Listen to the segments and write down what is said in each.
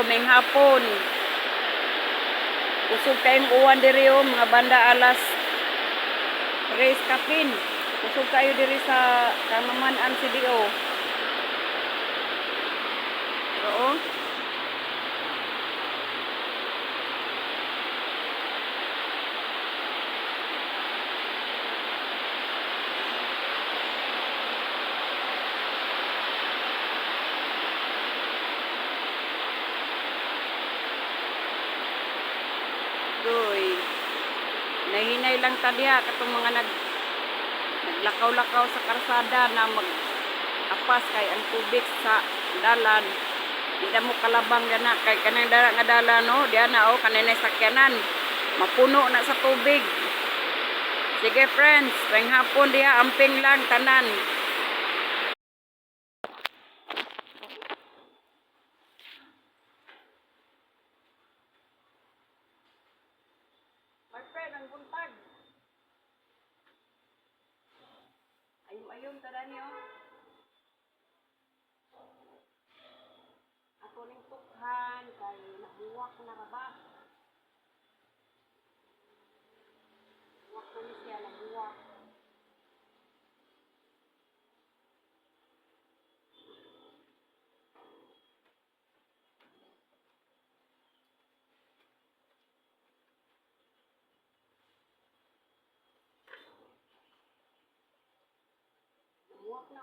May hapon. Usog kayong uwan diri mga banda alas 3 kapin. Usog kayo diri sa Kamaman-an CDO. Oo. Doy. Nahinay lang tadya katong mga naglakaw-lakaw sa karsada na mag-apas kay ang tubig sa dalan. Hindi mo kalabang na kay kanang dara nga dalan no, diyan na kanina sakyanan. Mapuno na sa tubig. Sige friends, tuwing hapon diha amping lang tanan. My friend, ang buntag. Ayum-ayum tada niyo. Ako ning tukhan kay nabuwak na raba. Buwak na ni siya nabuwak. Nabuwak na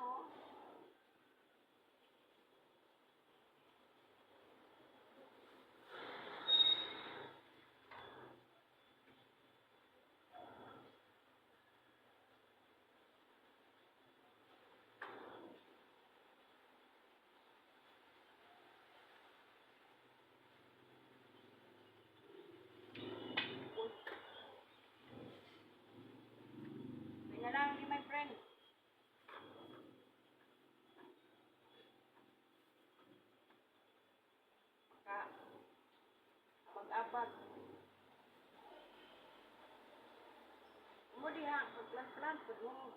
May nalang ni my friend. Mag-abag. Mo diha, pagplan-plan pud mo.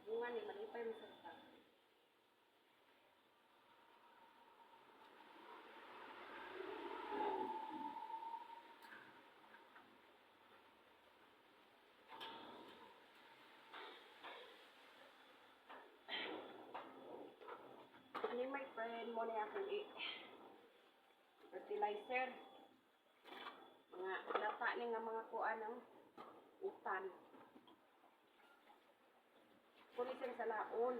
Bunga ni malipay mo sa ta. Ani my friend mo ni akong fertilizer. Mga lata ni nga mga kuan ng utan. Kulisin sa laon.